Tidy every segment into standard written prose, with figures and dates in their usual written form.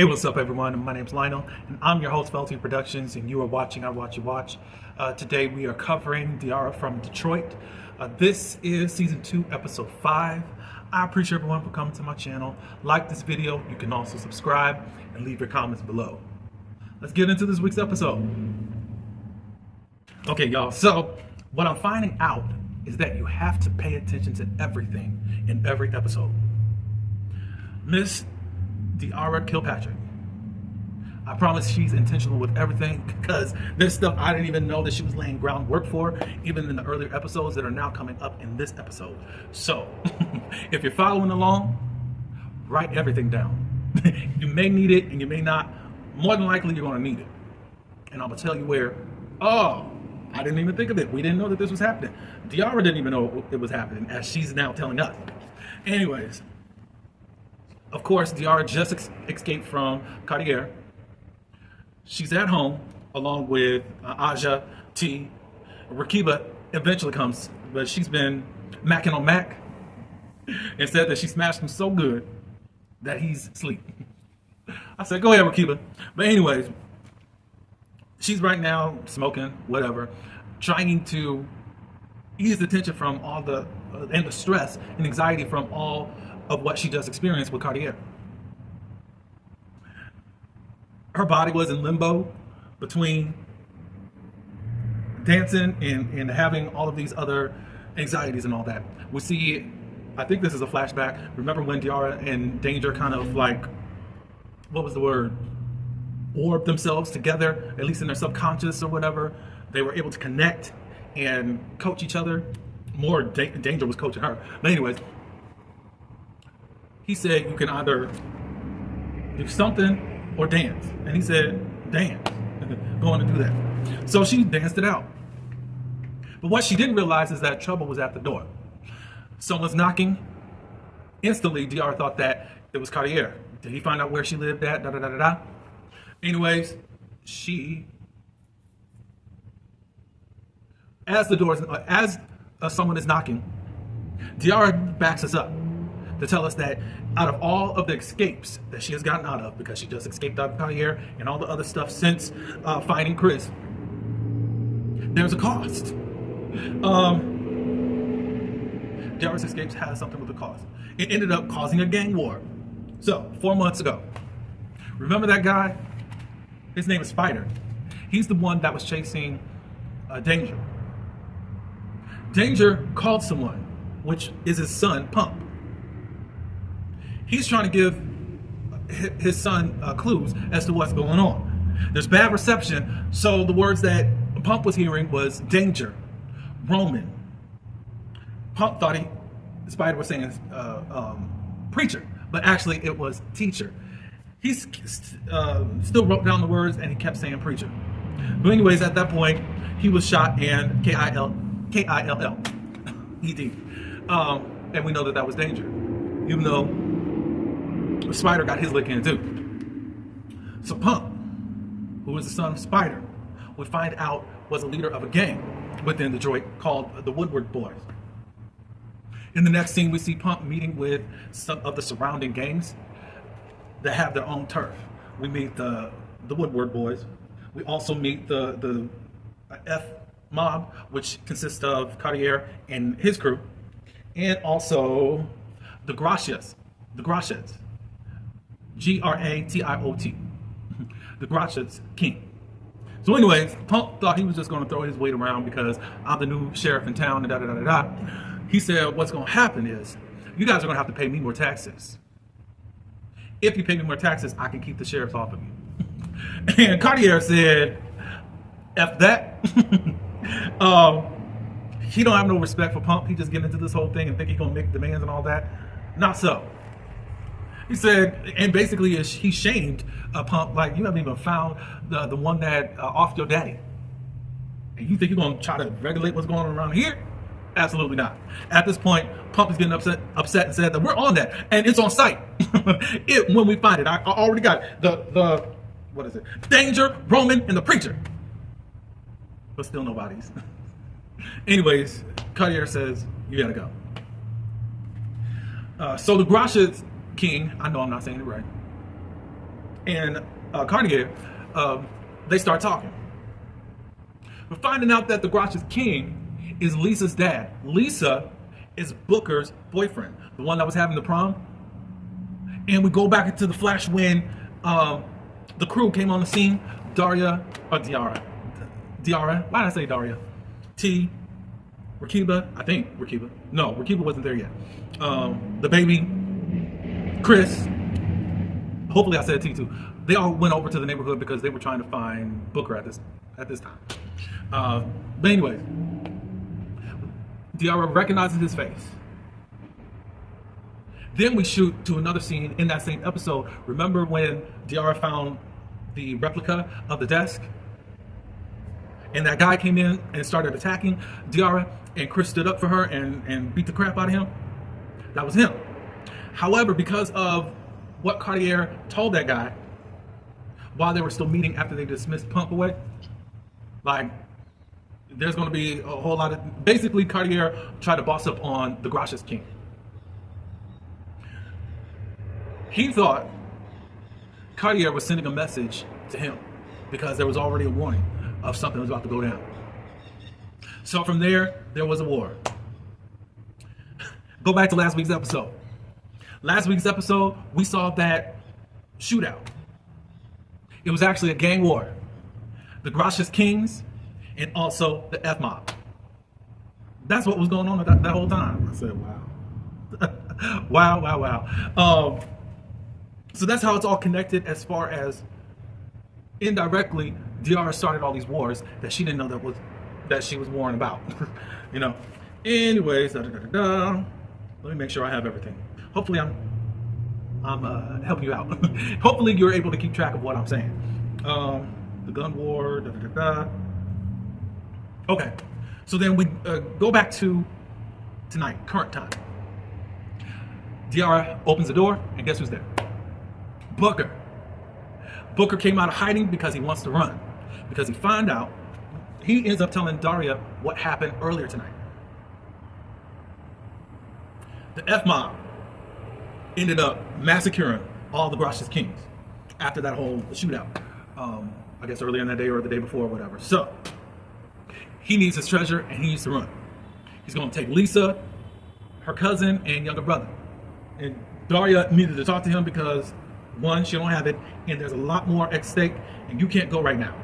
Hey, what's up, everyone? My name's Lionel, and I'm your host, Felty Productions, and you are watching I Watch You Watch. Today, we are covering Diarra from Detroit. This is Season 2, Episode 5. I appreciate everyone for coming to my channel. Like this video. You can also subscribe and leave your comments below. Let's get into this week's episode. Okay, y'all. So, what I'm finding out is that you have to pay attention to everything in every episode. Miss Diarra Kilpatrick. I promise she's intentional with everything, because there's stuff I didn't even know that she was laying groundwork for, even in the earlier episodes that are now coming up in this episode. So, if you're following along, write everything down. You may need it and you may not. More than likely, you're going to need it. And I'm going to tell you where. Oh, I didn't even think of it. We didn't know that this was happening. Diarra didn't even know it was happening, as she's now telling us. Anyways. Of course, Diarra just escaped from Cartier. She's at home along with Aja, T. Rakiba eventually comes, but she's been macking on Mac and said that she smashed him so good that he's asleep. I said, go ahead, Rakiba. But anyways, she's right now smoking, whatever, trying to ease the tension from all the, and the stress and anxiety from all of what she just experienced with Cartier. Her body was in limbo between dancing and having all of these other anxieties and all that. We see, I think this is a flashback. Remember when Diarra and Danger kind of like, what was the word? Orbed themselves together, at least in their subconscious or whatever. They were able to connect and coach each other. More Danger was coaching her. But anyways, he said you can either do something or dance. And he said, dance. Go on and do that. So she danced it out. But what she didn't realize is that trouble was at the door. Someone's knocking. Instantly, Diarra thought that it was Cartier. Did he find out where she lived at? Da da da da da. Anyways, as someone is knocking, Diarra backs us up to tell us that out of all of the escapes that she has gotten out of, because she just escaped out of Cartier and all the other stuff since finding Chris, there's a cost. Diarra's escapes has something with a cost. It ended up causing a gang war. So, 4 months ago, remember that guy? His name is Spider. He's the one that was chasing Danger. Danger called someone, which is his son, Pump. He's trying to give his son clues as to what's going on. There's bad reception, so the words that Pump was hearing was Danger, Roman. Pump thought Spider was saying preacher, but actually it was teacher. He still wrote down the words and he kept saying preacher. But anyways, at that point, he was shot and K-I-L-L-E-D. And we know that was Danger, even though Spider got his lick in too. So Pump, who is the son of Spider, would find out was a leader of a gang within Detroit called the Woodward Boys. In the next scene, we see Pump meeting with some of the surrounding gangs that have their own turf. We meet the Woodward Boys. We also meet the F mob, which consists of Cartier and his crew, and also the Gracias. G-R-A-T-I-O-T. The Gracias King. So anyways, Pump thought he was just going to throw his weight around because I'm the new sheriff in town and da da da da da. He said, what's going to happen is, you guys are going to have to pay me more taxes. If you pay me more taxes, I can keep the sheriffs off of you. And Cartier said, F that. He don't have no respect for Pump. He just get into this whole thing and think he's going to make demands and all that. Not so. He said, and basically he shamed Pump, like, you haven't even found the one that offed your daddy. And you think you're going to try to regulate what's going on around here? Absolutely not. At this point, Pump is getting upset and said that we're on that, and it's on site. When we find it, I already got it. The what is it? Danger, Roman, and the preacher. But still nobody's. Anyways, Cartier says, you gotta go. So the Gracias King, I know I'm not saying it right, and Cartier, they start talking. We're finding out that the Gracious King is Lisa's dad. Lisa is Booker's boyfriend, the one that was having the prom. And we go back into the flash when the crew came on the scene. Diarra. Why did I say Daria? Rakiba. I think Rakiba. No, Rakiba wasn't there yet. The baby, Chris. Hopefully I said T too. They all went over to the neighborhood because they were trying to find Booker at this time. But anyways, Diarra recognizes his face. Then we shoot to another scene in that same episode. Remember when Diarra found the replica of the desk? And that guy came in and started attacking Diarra, and Chris stood up for her and beat the crap out of him? That was him. However, because of what Cartier told that guy while they were still meeting after they dismissed Pump away, like, there's going to be a whole lot of... Basically, Cartier tried to boss up on the Gracious King. He thought Cartier was sending a message to him because there was already a warning of something was about to go down. So from there was a war. Go back to last week's episode. Last week's episode, we saw that shootout. It was actually a gang war. The Gracious Kings and also the F-Mob. That's what was going on that whole time. I said, wow. wow. So that's how it's all connected, as far as indirectly Diarra started all these wars that she didn't know that she was warring about. You know. Anyways, let me make sure I have everything. Hopefully I'm helping you out. Hopefully you're able to keep track of what I'm saying. The gun war. Okay, so then we go back to tonight, current time. Diarra opens the door, and guess who's there? Booker. Booker came out of hiding because he wants to run. Because he found out, he ends up telling Diarra what happened earlier tonight. The F-Mob ended up massacring all the Gracious Kings after that whole shootout. I guess earlier in that day or the day before or whatever. So, he needs his treasure and he needs to run. He's going to take Lisa, her cousin, and younger brother. And Diarra needed to talk to him because, one, she don't have it, and there's a lot more at stake, and you can't go right now.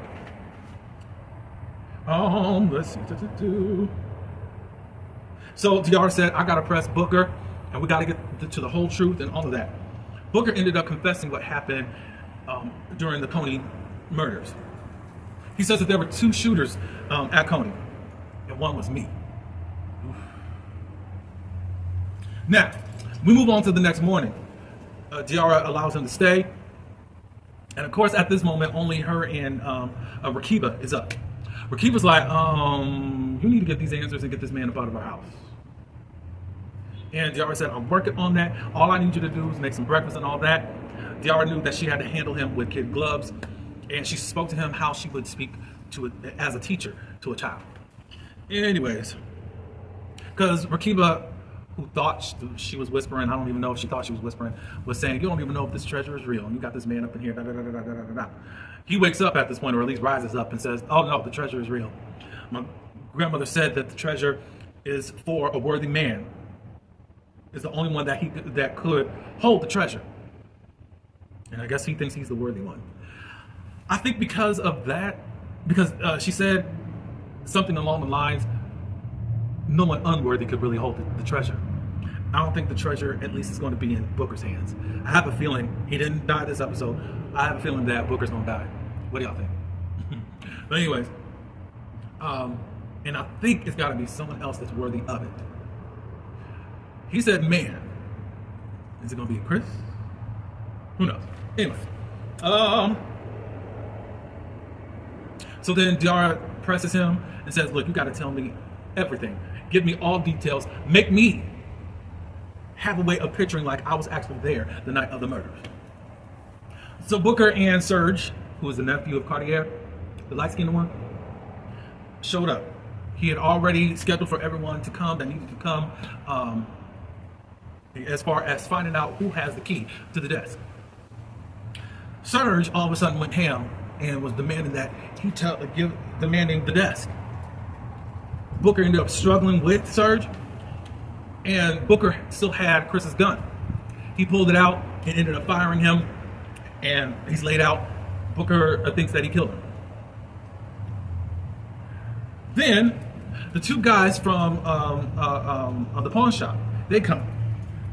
Let's see. So Diarra said, I gotta press Booker, and we gotta get to the whole truth and all of that. Booker ended up confessing what happened during the Coney murders. He says that there were 2 shooters at Coney, and one was me. Oof. Now, we move on to the next morning. Diarra allows him to stay. And of course, at this moment, only her and Rakiba is up. Rakiba's like, you need to get these answers and get this man up out of our house. And Diarra said, I'm working on that. All I need you to do is make some breakfast and all that. Diarra knew that she had to handle him with kid gloves. And she spoke to him how she would speak to as a teacher to a child. Anyways, because Rakiba, who thought she was whispering, I don't even know if she thought she was whispering, was saying, you don't even know if this treasure is real, and you got this man up in here, da, da, da, da, da, da, da. He wakes up at this point, or at least rises up and says, oh no, the treasure is real. My grandmother said that the treasure is for a worthy man. It's the only one that could hold the treasure. And I guess he thinks he's the worthy one. I think because of that, because she said something along the lines, no one unworthy could really hold the treasure. I don't think the treasure, at least, is going to be in Booker's hands. I have a feeling he didn't die this episode. I have a feeling that Booker's going to die. What do y'all think? But anyways, and I think it's got to be someone else that's worthy of it. He said, man. Is it going to be Chris? Who knows? Anyway. So then Diarra presses him and says, look, you got to tell me everything. Give me all details. Make me have a way of picturing like I was actually there the night of the murders. So Booker and Serge, who is the nephew of Cartier, the light-skinned one, showed up. He had already scheduled for everyone to come that needed to come, as far as finding out who has the key to the desk. Serge all of a sudden went ham and was demanding that demanding the desk. Booker ended up struggling with Serge, and Booker still had Chris's gun. He pulled it out and ended up firing him, and he's laid out. Booker thinks that he killed him. Then the two guys from the pawn shop, they come,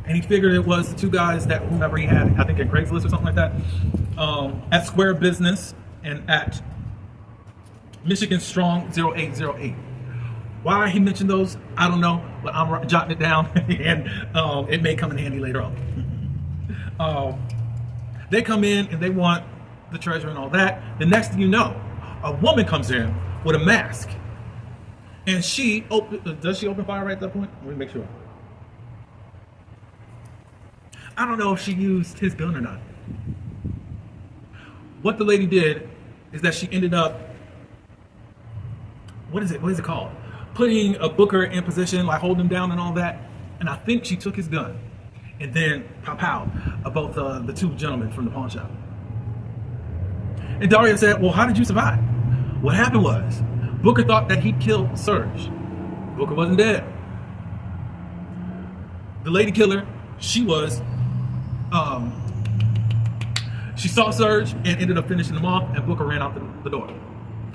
and he figured it was the two guys that whomever he had, I think at Craigslist or something like that, at Square Business and at Michigan Strong 0808. Why he mentioned those, I don't know, but I'm jotting it down, and it may come in handy later on. They come in and they want the treasure and all that. The next thing you know, a woman comes in with a mask, and does she open fire right at that point? Let me make sure. I don't know if she used his gun or not. What the lady did is that she ended up, what is it called? Putting a Booker in position, like holding him down and all that. And I think she took his gun. And then pow, both the two gentlemen from the pawn shop. And Daria said, well, how did you survive? What happened was, Booker thought that he killed Serge. Booker wasn't dead. The lady killer, she saw Serge and ended up finishing him off, and Booker ran out the door.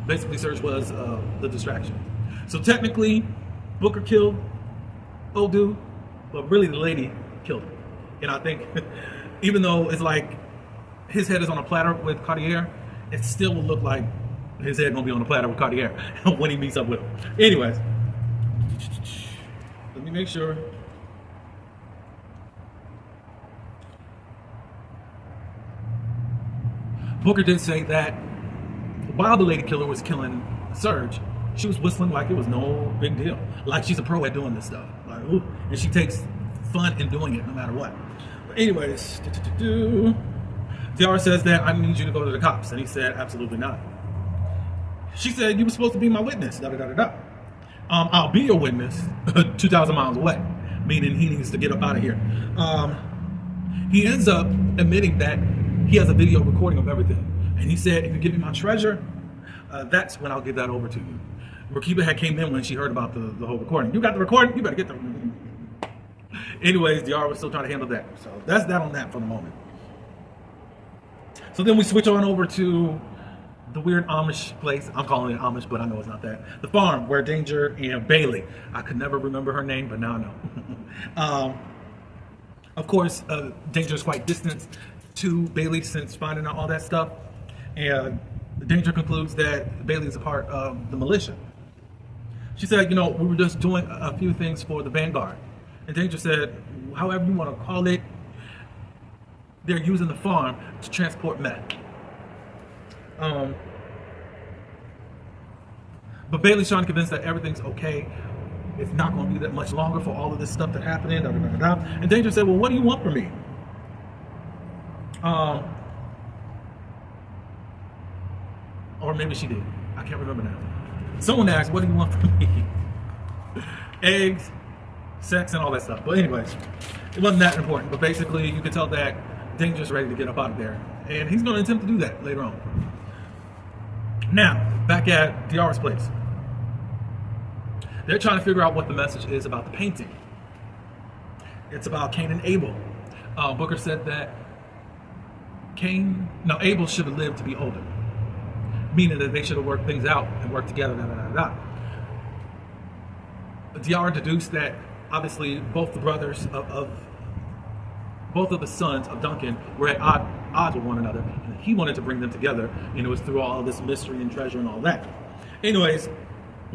Basically, Serge was the distraction. So technically, Booker killed old dude, but really the lady killed him. And I think, even though it's like his head is on a platter with Cartier, it still will look like his head gonna be on a platter with Cartier when he meets up with him. Anyways, let me make sure. Booker did say that while the lady killer was killing Serge, she was whistling like it was no big deal. Like she's a pro at doing this stuff. Like, ooh, and she takes fun in doing it no matter what. But anyways, Diarra says that I need you to go to the cops. And he said, absolutely not. She said, you were supposed to be my witness. I'll be your witness 2,000 miles away. Meaning he needs to get up out of here. He ends up admitting that he has a video recording of everything. And he said, if you give me my treasure, that's when I'll give that over to you. Rakiba had came in when she heard about the whole recording. You got the recording? You better get the recording. Anyways, Diarra was still trying to handle that. So that's that on that for the moment. So then we switch on over to the weird Amish place. I'm calling it Amish, but I know it's not that. The farm where Danger and Bailey, I could never remember her name, but now I know. Of course, Danger is quite distant to Bailey since finding out all that stuff. And Danger concludes that Bailey is a part of the militia. She said, we were just doing a few things for the Vanguard. And Danger said, however you want to call it, they're using the farm to transport meth. But Bailey's trying to convince that everything's okay. It's not going to be that much longer for all of this stuff that's happening. And Danger said, well, what do you want from me? Or maybe she did. I can't remember now. Someone asked, what do you want from me? Eggs, sex, and all that stuff. But anyways, it wasn't that important. But basically, you can tell that Danger's ready to get up out of there. And he's going to attempt to do that later on. Now, back at Diarra's place. They're trying to figure out what the message is about the painting. It's about Cain and Abel. Booker said that Abel should have lived to be older. Meaning that they should have worked things out and worked together. Diarra deduced that obviously both the brothers both of the sons of Duncan were at odds with one another, and he wanted to bring them together. And it was through all this mystery and treasure and all that. Anyways,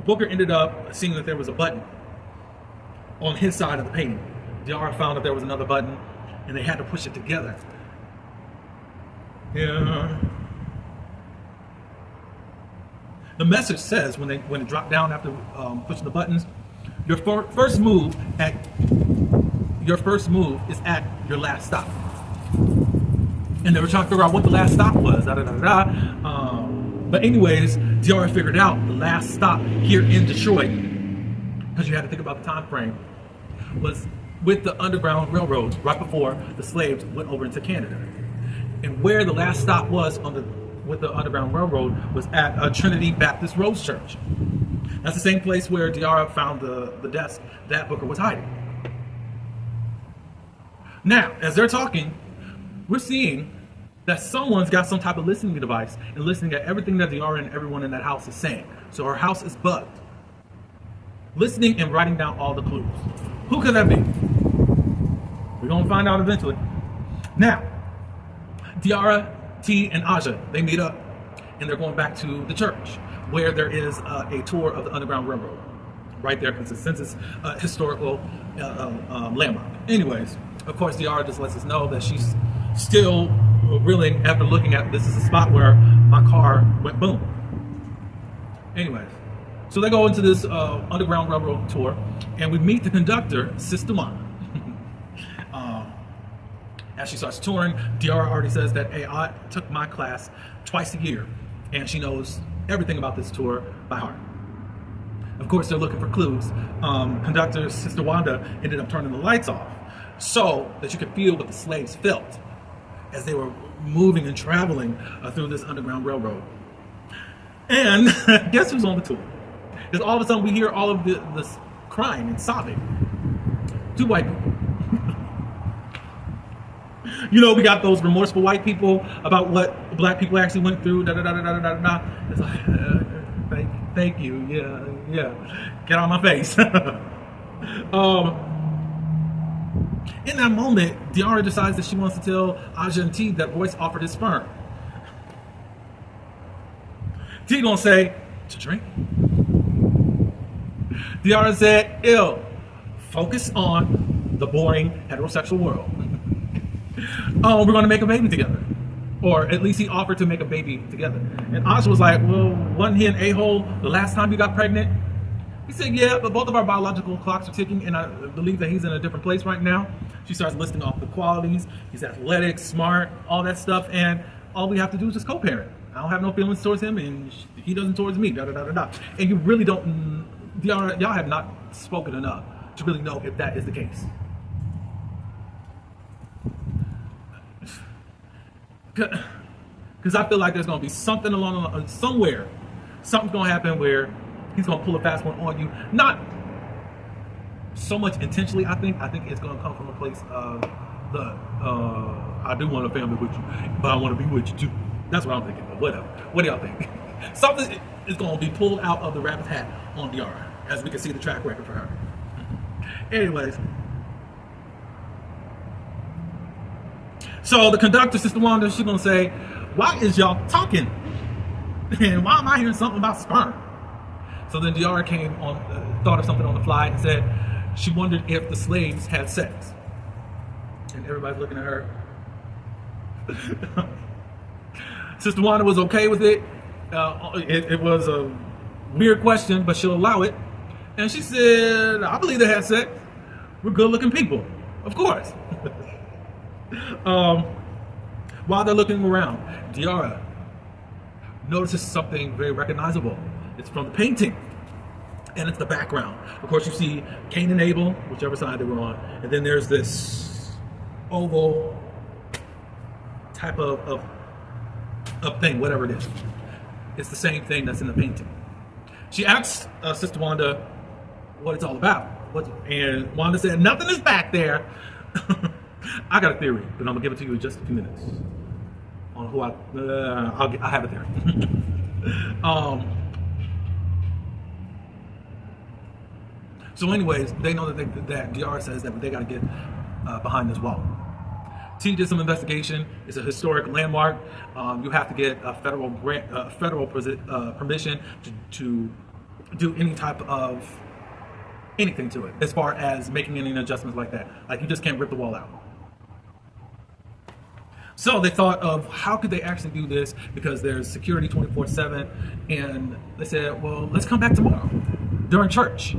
Booker ended up seeing that there was a button on his side of the painting. Diarra found that there was another button, and they had to push it together. Yeah. The message says when it dropped down after pushing the buttons, your first move is at your last stop. And they were trying to figure out what the last stop was. But anyways, Diarra figured out the last stop here in Detroit, because you had to think about the time frame, was with the Underground Railroad right before the slaves went over into Canada. And where the last stop was with the Underground Railroad was at Trinity Baptist Rose Church. That's the same place where Diarra found the desk that Booker was hiding. Now, as they're talking, we're seeing that someone's got some type of listening device and listening at everything that Diarra and everyone in that house is saying. So her house is bugged. Listening and writing down all the clues. Who could that be? We're going to find out eventually. Now, Diarra, T, and Aja, they meet up and they're going back to the church where there is a tour of the Underground Railroad. Right there, because since it's a historical landmark. Anyways, of course, Diarra just lets us know that she's still reeling after looking at this is a spot where my car went boom. Anyways, so they go into this Underground Railroad tour, and we meet the conductor, Sister Wanda. As she starts touring, Diarra already says that, hey, I took my class twice a year, and she knows everything about this tour by heart. Of course, they're looking for clues. Conductor Sister Wanda ended up turning the lights off so that you could feel what the slaves felt as they were moving and traveling through this Underground Railroad. And guess who's on the tour? Because all of a sudden we hear all of this crying and sobbing. Two white people. You know, we got those remorseful white people about what black people actually went through. It's like, thank you. Yeah. Get out of my face. In that moment, Diarra decides that she wants to tell Aja and T that Royce offered his sperm. T gonna say, to drink? Diarra said, ew, focus on the boring heterosexual world. We're gonna make a baby together. Or at least he offered to make a baby together. And Aja was like, well, wasn't he an a-hole the last time you got pregnant? He said, yeah, but both of our biological clocks are ticking, and I believe that he's in a different place right now. She starts listing off the qualities. He's athletic, smart, all that stuff, and all we have to do is just co-parent. I don't have no feelings towards him, and he doesn't towards me, And you really don't, y'all have not spoken enough to really know if that is the case. Because I feel like there's going to be something somewhere, something's going to happen where he's going to pull a fast one on you. Not so much intentionally, I think it's going to come from a place of I do want a family with you, but I want to be with you too. That's what I'm thinking, but whatever. What do y'all think? Something is going to be pulled out of the rabbit's hat on Diarra, as we can see the track record for her. Anyways. So the conductor, Sister Wanda, she's going to say, why is y'all talking? And why am I hearing something about sperm? So then Diarra thought of something on the fly and said she wondered if the slaves had sex. And everybody's looking at her. Sister Wanda was okay with it. It was a weird question, but she'll allow it. And she said, I believe they had sex. We're good-looking people. Of course. While they're looking around, Diarra notices something very recognizable. It's from the painting, and it's the background. Of course, you see Cain and Abel, whichever side they were on, and then there's this oval type of thing, whatever it is. It's the same thing that's in the painting. She asks Sister Wanda what it's all about, and Wanda said, nothing is back there. I got a theory, but I'm gonna give it to you in just a few minutes on who I have a theory. So anyways, they know that Diarra says that they got to get behind this wall. T did some investigation. It's a historic landmark. You have to get a federal permission to do any type of anything to it, as far as making any adjustments like that. Like, you just can't rip the wall out. So they thought of how could they actually do this, because there's security 24/7, and they said, well, let's come back tomorrow during church.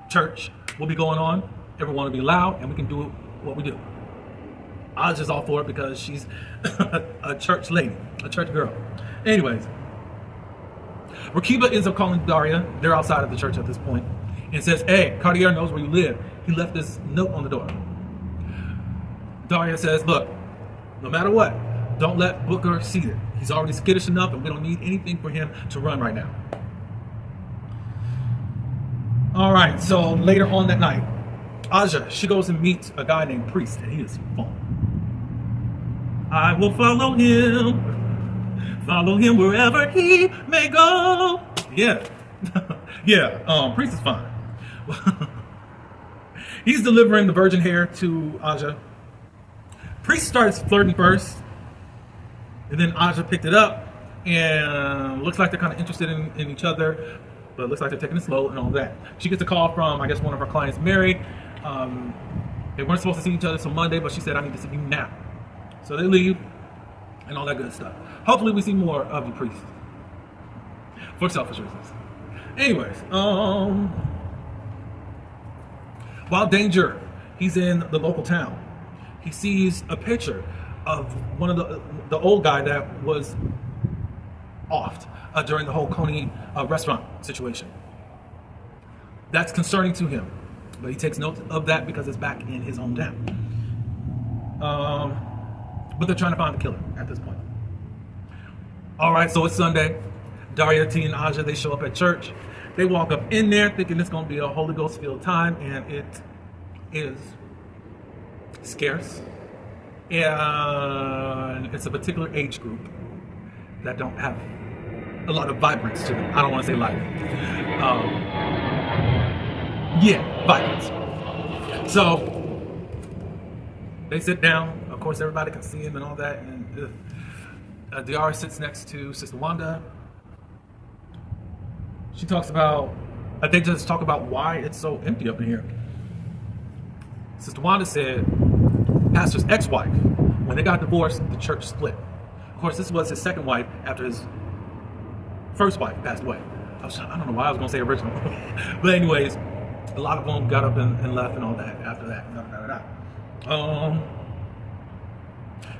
Church will be going on, everyone will be loud, and we can do what we do. I was just all for it because she's a church lady, a church girl. Anyways, Rakiba ends up calling Daria. They're outside of the church at this point, and says, hey, Cartier knows where you live. He left this note on the door. Daria says, look, no matter what, Don't let Booker see it. He's already skittish enough, and we don't need anything for him to run right now. All right, so later on that night, Aja, she goes and meets a guy named Priest, and he is fun. I will follow him wherever he may go. Yeah, yeah, Priest is fine. He's delivering the virgin hair to Aja. Priest starts flirting first, and then Aja picked it up, and looks like they're kind of interested in each other, but it looks like they're taking it slow and all that. She gets a call from, I guess, one of her clients, Mary. They weren't supposed to see each other till Monday, but she said, I need to see you now. So they leave, and all that good stuff. Hopefully we see more of you, Priest. For selfish reasons. Anyways, while Danger, he's in the local town, he sees a picture of one of the old guy that was offed during the whole Coney restaurant situation. That's concerning to him, but he takes note of that because it's back in his hometown. But they're trying to find the killer at this point. All right, so it's Sunday. Diarra, T, and Aja, they show up at church. They walk up in there thinking it's going to be a Holy Ghost-filled time, and it is scarce. And it's a particular age group that don't have a lot of vibrance to them. I don't want to say life. Yeah, vibrance. So they sit down. Of course, everybody can see him and all that. And Diarra sits next to Sister Wanda. She talks about, they just talk about why it's so empty up in here. Sister Wanda said, Pastor's ex-wife, when they got divorced, the church split. Of course, this was his second wife after his first wife passed away. I don't know why I was going to say original. But anyways, a lot of them got up and left and all that after that.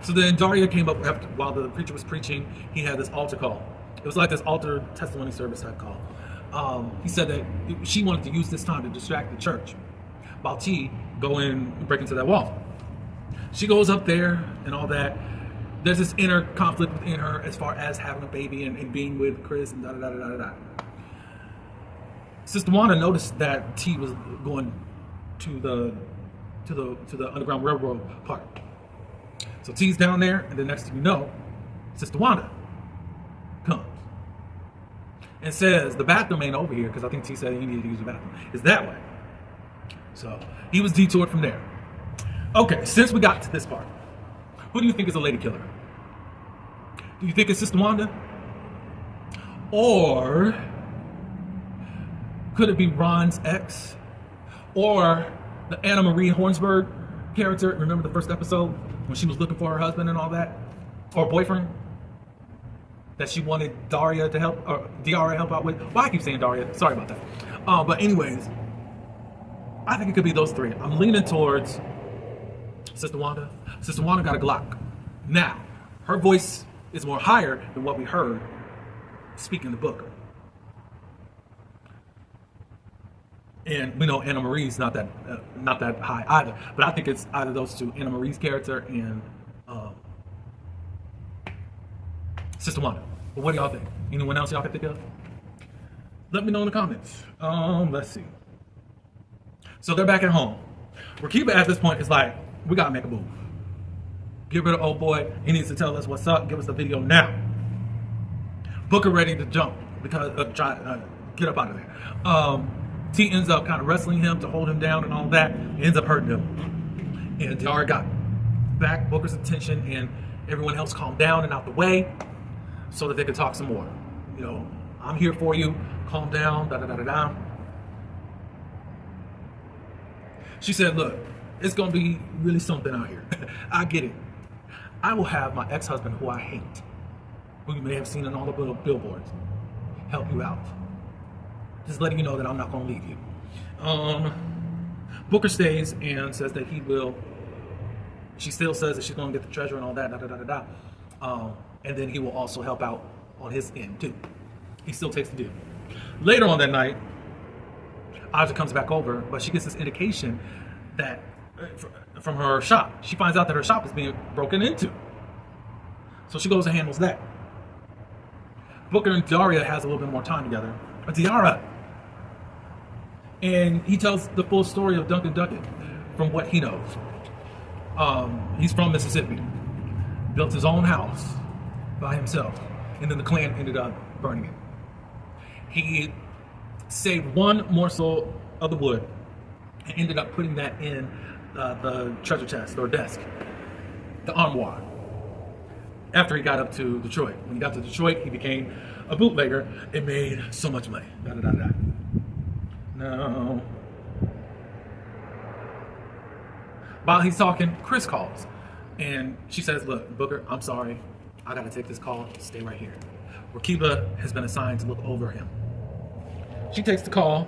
So then Diarra came up after, while the preacher was preaching. He had this altar call. It was like this altar testimony service type call. He said that she wanted to use this time to distract the church while T go in and break into that wall. She goes up there and all that. There's this inner conflict within her as far as having a baby and being with Chris and da-da-da-da-da-da. Sister Wanda noticed that T was going to the Underground Railroad part. So T's down there, and the next thing you know, Sister Wanda comes and says the bathroom ain't over here, because I think T said he needed to use the bathroom. It's that way. So he was detoured from there. Okay, since we got to this part, who do you think is a lady killer? Do you think it's Sister Wanda? Or could it be Ron's ex? Or the Anna Marie Hornsberg character? Remember the first episode when she was looking for her husband and all that? Or boyfriend? That she wanted Diarra to help out with? Well, I keep saying Diarra. Sorry about that. But anyways, I think it could be those three. I'm leaning towards Sister Wanda. Sister Wanda got a Glock. Now, her voice is more higher than what we heard speaking to Booker. And we know Anna Marie's not that high either. But I think it's either those two, Anna Marie's character and Sister Wanda. But what do y'all think? Anyone else y'all can think of? Let me know in the comments. Let's see. So they're back at home. Rakiba at this point is like, we gotta make a move. Get rid of old boy. He needs to tell us what's up. Give us the video now. Booker ready to jump because get up out of there. T ends up kind of wrestling him to hold him down and all that. He ends up hurting him. And Diarra got back Booker's attention, and everyone else calmed down and out the way so that they could talk some more. You know, I'm here for you. Calm down. Da da da da da. She said, look, it's going to be really something out here. I get it. I will have my ex-husband, who I hate, who you may have seen on all the billboards, help you out. Just letting you know that I'm not going to leave you. Booker stays and says that he will. She still says that she's going to get the treasure and all that, and then he will also help out on his end, too. He still takes the deal. Later on that night, Aja comes back over, but she gets this indication that from her shop. She finds out that her shop is being broken into. So she goes and handles that. Booker and Diarra has a little bit more time together. Diarra. And he tells the full story of Duncan Duckett from what he knows. He's from Mississippi. Built his own house by himself. And then the Klan ended up burning it. He saved one morsel of the wood and ended up putting that in the treasure chest or desk, the armoire, after he got up to Detroit. When he got to Detroit, he became a bootlegger and made so much money. No. While he's talking, Chris calls. And she says, look, Booker, I'm sorry. I got to take this call. Stay right here. Rakiba has been assigned to look over him. She takes the call.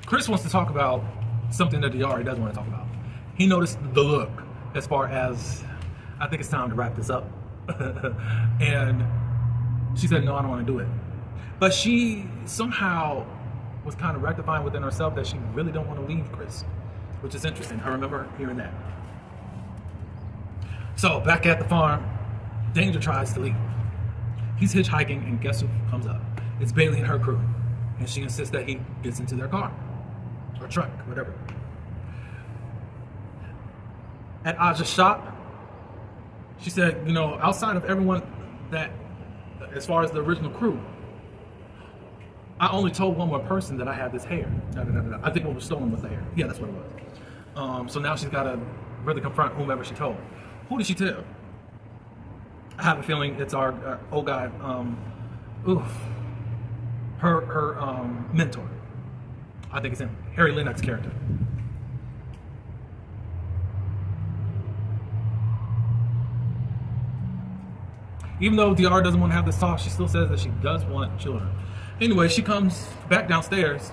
Chris wants to talk about something that Diarra doesn't want to talk about. He noticed the look as far as, I think it's time to wrap this up. And she said, no, I don't want to do it. But she somehow was kind of rectifying within herself that she really don't want to leave Chris, which is interesting. I remember hearing that. So back at the farm, Danger tries to leave. He's hitchhiking, and guess who comes up? It's Bailey and her crew. And she insists that he gets into their car or truck, whatever. At Aja's shop, she said, you know, outside of everyone that, as far as the original crew, I only told one more person that I had this hair. I think what was stolen was the hair. Yeah, that's what it was. So now she's got to really confront whomever she told. Who did she tell? I have a feeling it's our old guy, her mentor. I think it's him, Harry Lennox's character. Even though Diarra doesn't want to have this talk, she still says that she does want children. Anyway, she comes back downstairs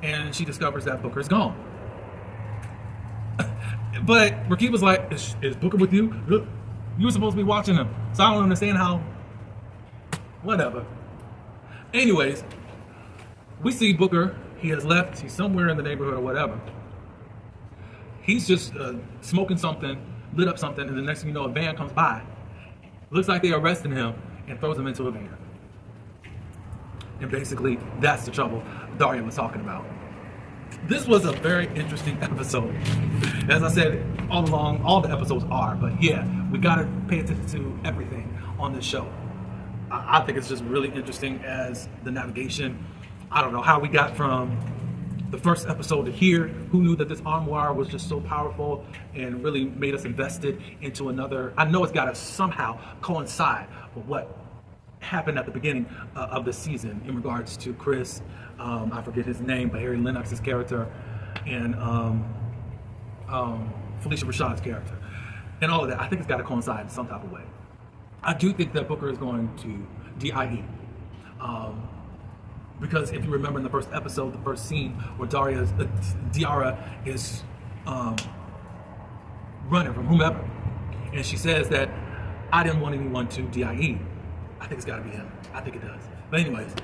and she discovers that Booker's gone. But Rakiba's like, is Booker with you? Look, you were supposed to be watching him. So I don't understand how, whatever. Anyways, we see Booker. He has left. He's somewhere in the neighborhood or whatever. He's just smoking something, lit up something, and the next thing you know, a van comes by. Looks like they're arresting him and throws him into a van. And basically, that's the trouble Diarra was talking about. This was a very interesting episode. As I said all along, all the episodes are, but yeah, we gotta pay attention to everything on this show. I think it's just really interesting as the navigation. I don't know how we got from the first episode to here. Who knew that this armoire was just so powerful and really made us invested into another. I know it's got to somehow coincide with what happened at the beginning of the season in regards to Chris, I forget his name, but Harry Lennox's character, and Felicia Rashad's character, and all of that. I think it's got to coincide in some type of way. I do think that Booker is going to DIE. Because if you remember in the first episode, the first scene where Diarra is running from whomever, and she says that I didn't want anyone to DIE. I think it's got to be him. I think it does. But anyways,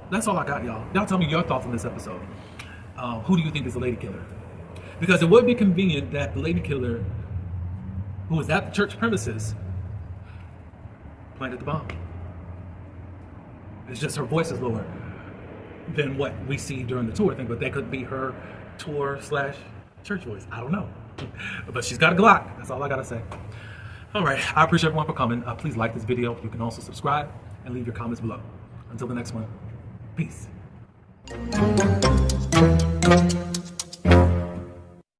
that's all I got, y'all. Y'all tell me your thoughts on this episode. Who do you think is the lady killer? Because it would be convenient that the lady killer, who was at the church premises, planted the bomb. It's just her voice is lower than what we see during the tour thing, but that could be her tour/church voice. I don't know. But she's got a Glock. That's all I gotta say. All right, I appreciate everyone for coming. Please like this video. You can also subscribe and leave your comments below. Until the next one, peace.